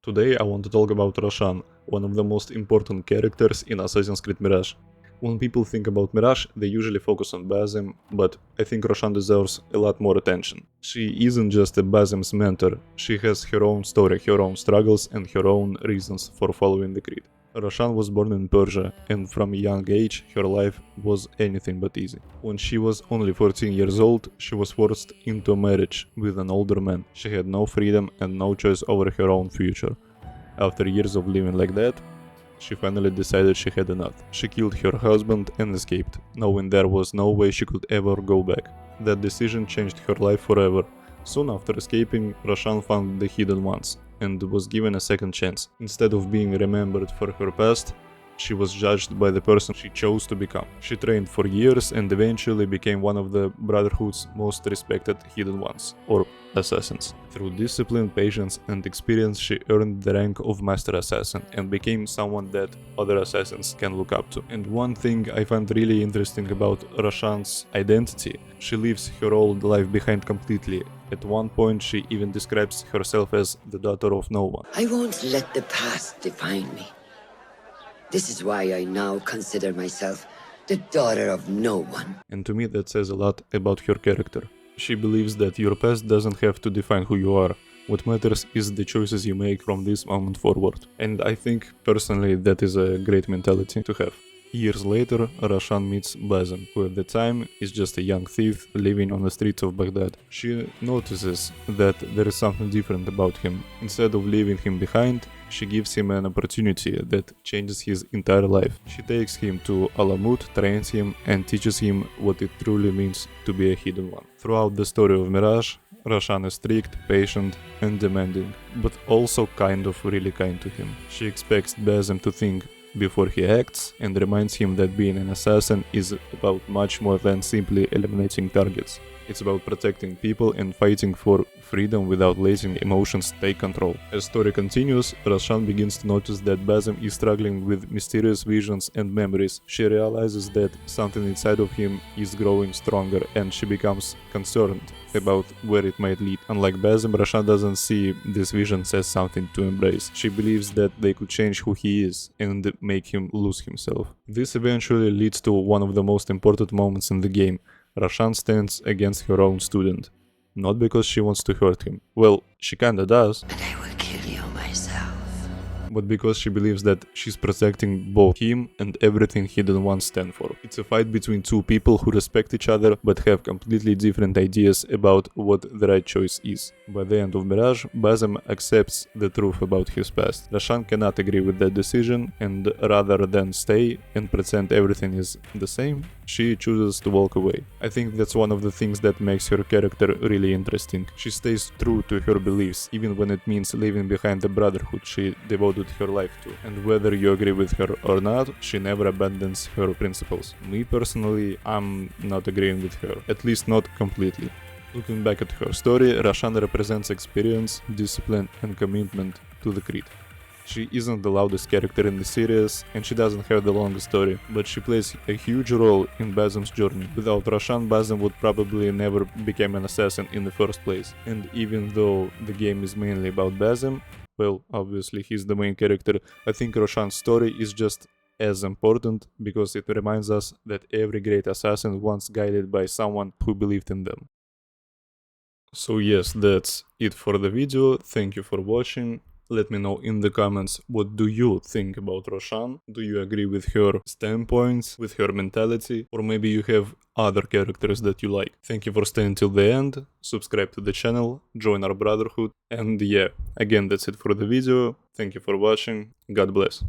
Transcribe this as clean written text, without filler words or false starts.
Today I want to talk about Roshan, one of the most important characters in Assassin's Creed Mirage. When people think about Mirage, they usually focus on Basim, but I think Roshan deserves a lot more attention. She isn't just a Basim's mentor, she has her own story, her own struggles and her own reasons for following the Creed. Roshan was born in Persia, and from a young age her life was anything but easy. When she was only 14 years old, she was forced into a marriage with an older man. She had no freedom and no choice over her own future. After years of living like that, she finally decided she had enough. She killed her husband and escaped, knowing there was no way she could ever go back. That decision changed her life forever. Soon after escaping, Roshan found the Hidden Ones and was given a second chance. Instead of being remembered for her past, she was judged by the person she chose to become. She trained for years and eventually became one of the Brotherhood's most respected Hidden Ones, or assassins. Through discipline, patience and experience, she earned the rank of Master Assassin and became someone that other assassins can look up to. And one thing I find really interesting about Roshan's identity, she leaves her old life behind completely. At one point she even describes herself as the daughter of no one. I won't let the past define me. This is why I now consider myself the daughter of no one. And to me that says a lot about her character. She believes that your past doesn't have to define who you are. What matters is the choices you make from this moment forward. And I think personally that is a great mentality to have. Years later, Roshan meets Basim, who at the time is just a young thief living on the streets of Baghdad. She notices that there is something different about him. Instead of leaving him behind, she gives him an opportunity that changes his entire life. She takes him to Alamut, trains him and teaches him what it truly means to be a Hidden One. Throughout the story of Mirage, Roshan is strict, patient and demanding, but also really kind to him. She expects Basim to think before he acts and reminds him that being an assassin is about much more than simply eliminating targets. It's about protecting people and fighting for freedom without letting emotions take control. As story continues, Roshan begins to notice that Basim is struggling with mysterious visions and memories. She realizes that something inside of him is growing stronger and she becomes concerned about where it might lead. Unlike Basim, Roshan doesn't see these visions as something to embrace. She believes that they could change who he is and make him lose himself. This eventually leads to one of the most important moments in the game. Roshan stands against her own student. Not because she wants to hurt him. Well, she kinda does. And I will kill you myself. But because she believes that she's protecting both him and everything Hidden Ones stand for. It's a fight between two people who respect each other but have completely different ideas about what the right choice is. By the end of Mirage, Basim accepts the truth about his past. Roshan cannot agree with that decision, and rather than stay and pretend everything is the same, she chooses to walk away. I think that's one of the things that makes her character really interesting. She stays true to her beliefs, even when it means leaving behind the Brotherhood she devoted her life to. And whether you agree with her or not, she never abandons her principles. Me personally, I'm not agreeing with her, at least not completely. Looking back at her story, Roshan represents experience, discipline and commitment to the Creed. She isn't the loudest character in the series, and she doesn't have the longest story, but she plays a huge role in Basim's journey. Without Roshan, Basim would probably never become an assassin in the first place. And even though the game is mainly about Basim, well, obviously he's the main character, I think Roshan's story is just as important because it reminds us that every great assassin once guided by someone who believed in them. So yes, that's it for the video. Thank you for watching. Let me know in the comments what do you think about Roshan. Do you agree with her standpoints, with her mentality, or maybe you have other characters that you like. Thank you for staying till the end, subscribe to the channel, join our brotherhood, and yeah, again that's it for the video. Thank you for watching, God bless.